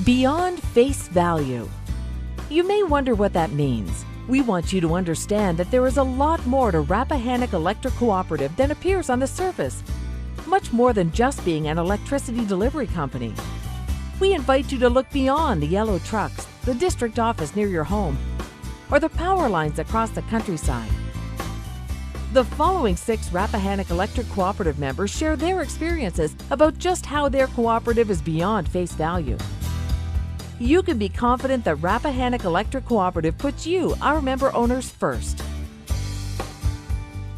Beyond face value. You may wonder what that means. We want you to understand that there is a lot more to Rappahannock Electric Cooperative than appears on the surface. Much more than just being an electricity delivery company. We invite you to look beyond the yellow trucks, the district office near your home, or the power lines across the countryside. The following 6 Rappahannock Electric Cooperative members share their experiences about just how their cooperative is beyond face value. You can be confident that Rappahannock Electric Cooperative puts you, our member owners, first.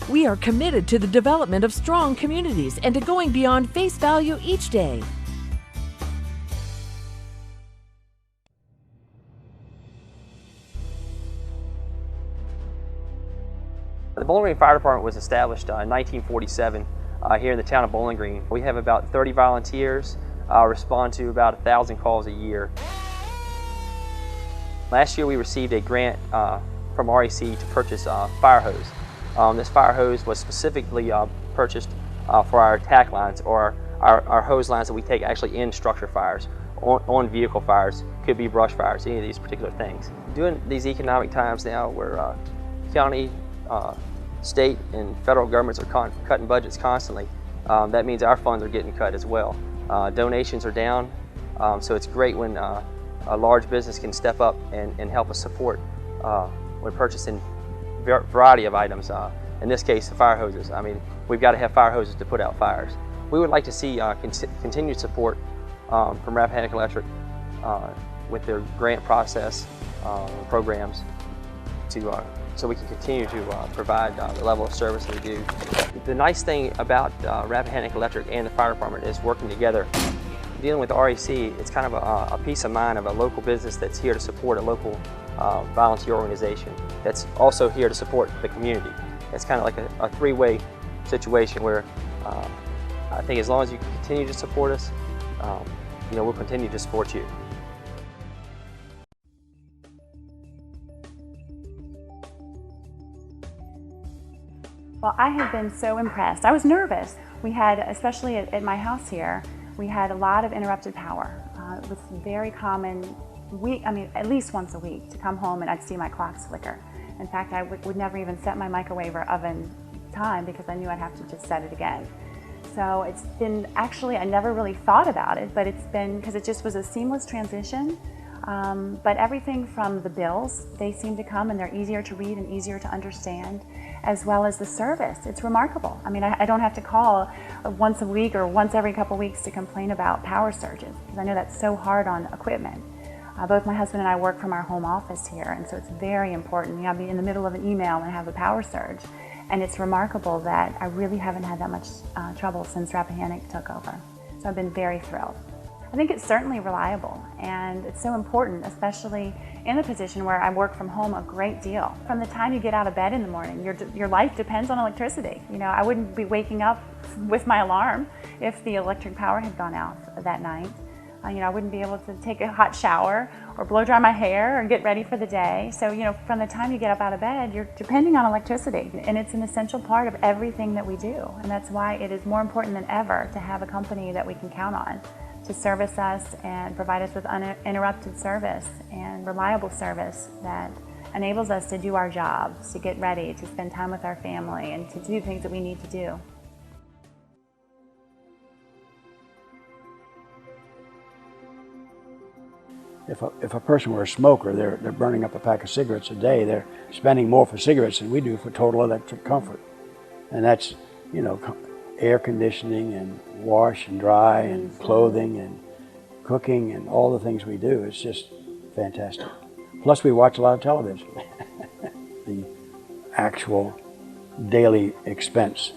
We are committed to the development of strong communities and to going beyond face value each day. The Bowling Green Fire Department was established in 1947 here in the town of Bowling Green. We have about 30 volunteers, respond to about 1,000 calls a year. Last year we received a grant from REC to purchase a fire hose. This fire hose was specifically purchased for our tack lines, or our hose lines that we take actually in structure fires, on vehicle fires, could be brush fires, any of these particular things. During these economic times now where county, state and federal governments are cutting budgets constantly, that means our funds are getting cut as well. Donations are down, so it's great when a large business can step up and help us support when purchasing a variety of items. In this case, the fire hoses. I mean, we've got to have fire hoses to put out fires. We would like to see continued support from Rappahannock Electric with their grant process programs so we can continue to provide the level of service that we do. The nice thing about Rappahannock Electric and the fire department is working together. Dealing with REC, it's kind of a peace of mind of a local business that's here to support a local volunteer organization that's also here to support the community. It's kind of like a three-way situation where I think as long as you continue to support us, we'll continue to support you. Well, I have been so impressed. I was nervous. We had, especially at my house here, we had a lot of interrupted power. It was very common, at least once a week, to come home and I'd see my clocks flicker. In fact, I would never even set my microwave or oven time because I knew I'd have to just set it again. So it's been, actually, I never really thought about it, but it's been, because it just was a seamless transition. But everything from the bills, they seem to come and they're easier to read and easier to understand, as well as the service. It's remarkable. I mean, I don't have to call once a week or once every couple weeks to complain about power surges, because I know that's so hard on equipment. Both my husband and I work from our home office here, and so it's very important. I'll be in the middle of an email and have a power surge, and it's remarkable that I really haven't had that much trouble since Rappahannock took over. So I've been very thrilled. I think it's certainly reliable, and it's so important, especially in a position where I work from home a great deal. From the time you get out of bed in the morning, your life depends on electricity. I wouldn't be waking up with my alarm if the electric power had gone out that night. I wouldn't be able to take a hot shower or blow dry my hair or get ready for the day. So, from the time you get up out of bed, you're depending on electricity, and it's an essential part of everything that we do. And that's why it is more important than ever to have a company that we can count on to service us and provide us with uninterrupted service and reliable service that enables us to do our jobs, to get ready, to spend time with our family, and to do things that we need to do. If a person were a smoker, they're burning up a pack of cigarettes a day. They're spending more for cigarettes than we do for total electric comfort. And that's, air conditioning and wash and dry and clothing and cooking and all the things we do. It's just fantastic. Plus we watch a lot of television. The actual daily expense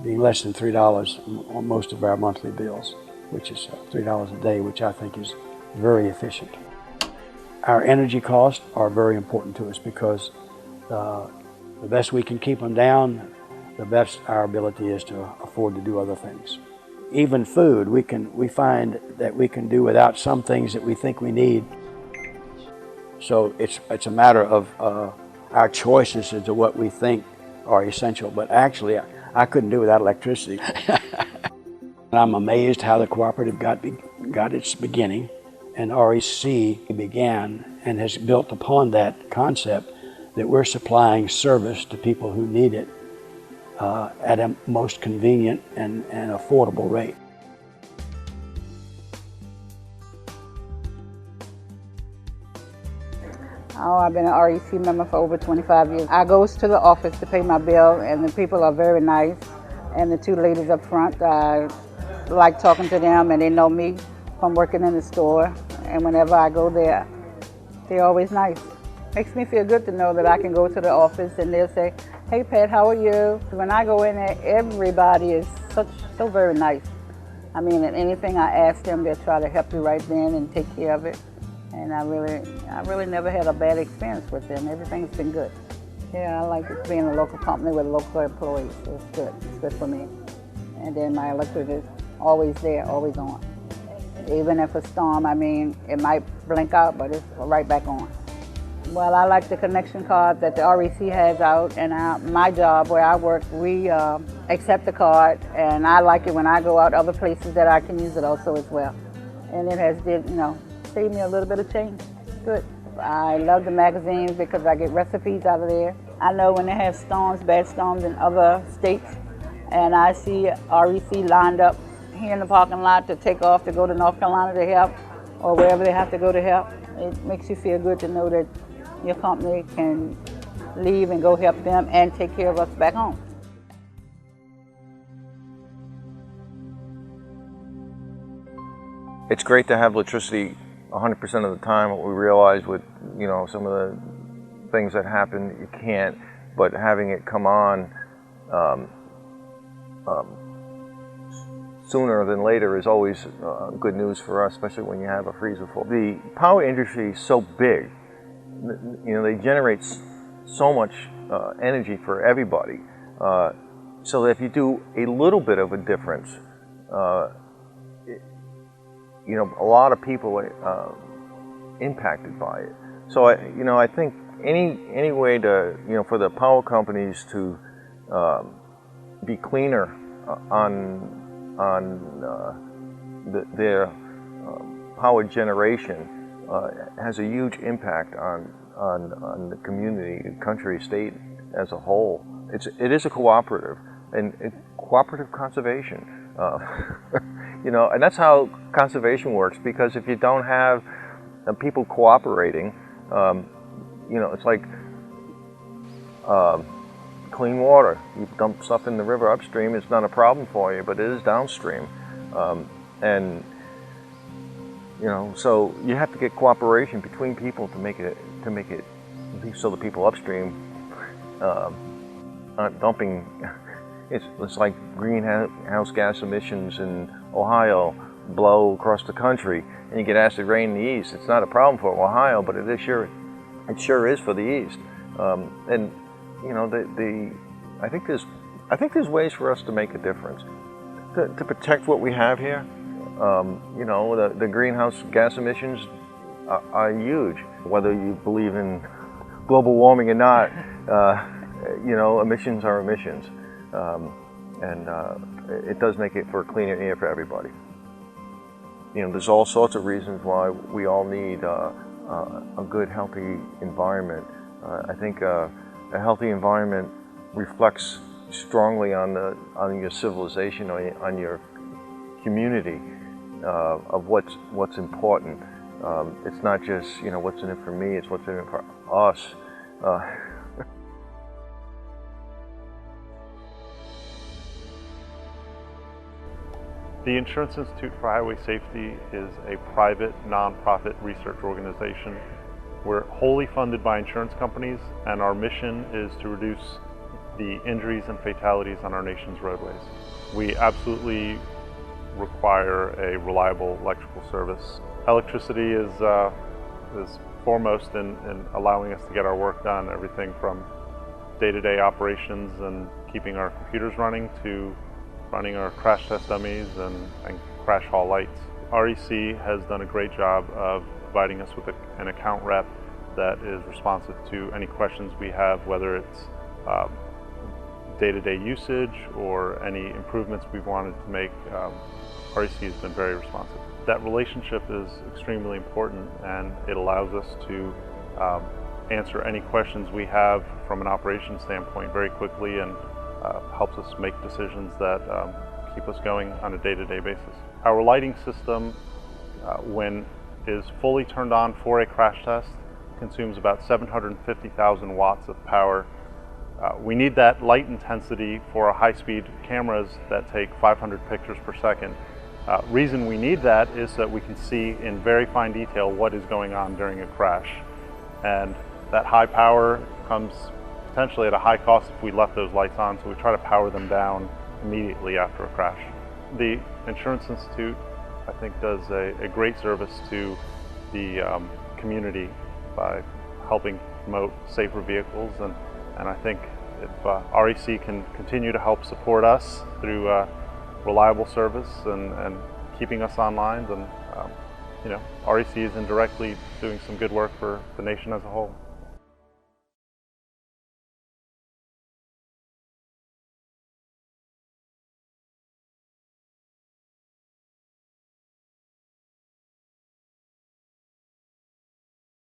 being less than $3 on most of our monthly bills, which is $3 a day, which I think is very efficient. Our energy costs are very important to us because the best we can keep them down, the best our ability is to afford to do other things. Even food, we find that we can do without some things that we think we need. So it's a matter of our choices as to what we think are essential. But actually, I couldn't do without electricity. I'm amazed how the cooperative got its beginning And REC began and has built upon that concept that we're supplying service to people who need it at a most convenient and affordable rate. Oh, I've been an REC member for over 25 years. I go to the office to pay my bill, and the people are very nice. And the two ladies up front, I like talking to them, and they know me from working in the store. And whenever I go there, they're always nice. Makes me feel good to know that I can go to the office and they'll say, "Hey Pat, how are you?" When I go in there, everybody is so very nice. I mean, anything I ask them, they'll try to help you right then and take care of it. And I really never had a bad experience with them. Everything's been good. Yeah, I like it being a local company with local employees. It's good. It's good for me. And then my electric is always there, always on. Even if a storm, I mean, it might blink out, but it's right back on. Well, I like the connection card that the REC has out, and my job where I work, we accept the card, and I like it when I go out other places that I can use it also as well. And it has did, save me a little bit of change. Good. I love the magazines because I get recipes out of there. I know when they have storms, bad storms in other states, and I see REC lined up here in the parking lot to take off to go to North Carolina to help, or wherever they have to go to help. It makes you feel good to know that your company can leave and go help them and take care of us back home. It's great to have electricity 100% of the time. What we realize with some of the things that happen, you can't, but having it come on sooner than later is always good news for us, especially when you have a freezer full. The power industry is so big. They generate so much energy for everybody. So that if you do a little bit of a difference, a lot of people are impacted by it. So I think any way to for the power companies to be cleaner on their power generation has a huge impact on the community, the country, state as a whole. It is a cooperative and cooperative conservation. And that's how conservation works, because if you don't have people cooperating, it's like clean water. You dump stuff in the river upstream, it's not a problem for you, but it is downstream. So you have to get cooperation between people to make it so the people upstream aren't dumping. It's like greenhouse gas emissions in Ohio blow across the country, and you get acid rain in the east. It's not a problem for Ohio, but it sure is for the east. I think there's ways for us to make a difference to protect what we have here. The greenhouse gas emissions are huge. Whether you believe in global warming or not, emissions are emissions. It does make it for cleaner air for everybody. There's all sorts of reasons why we all need a good, healthy environment. I think a healthy environment reflects strongly on your civilization, on your community, of what's important. It's not just what's in it for me; it's what's in it for us. The Insurance Institute for Highway Safety is a private, nonprofit research organization. We're wholly funded by insurance companies, and our mission is to reduce the injuries and fatalities on our nation's roadways. We absolutely require a reliable electrical service. Electricity is foremost in allowing us to get our work done, everything from day-to-day operations and keeping our computers running to running our crash test dummies and crash hall lights. REC has done a great job of providing us with an account rep that is responsive to any questions we have, whether it's day-to-day usage or any improvements we've wanted to make, REC has been very responsive. That relationship is extremely important, and it allows us to answer any questions we have from an operations standpoint very quickly, and helps us make decisions that keep us going on a day-to-day basis. Our lighting system, when is fully turned on for a crash test, consumes about 750,000 watts of power. We need that light intensity for our high-speed cameras that take 500 pictures per second. Reason we need that is that we can see in very fine detail what is going on during a crash. And that high power comes potentially at a high cost if we left those lights on, so we try to power them down immediately after a crash. The Insurance Institute, I think, does a great service to the community by helping promote safer vehicles, and I think if REC can continue to help support us through reliable service and keeping us online, then REC is indirectly doing some good work for the nation as a whole.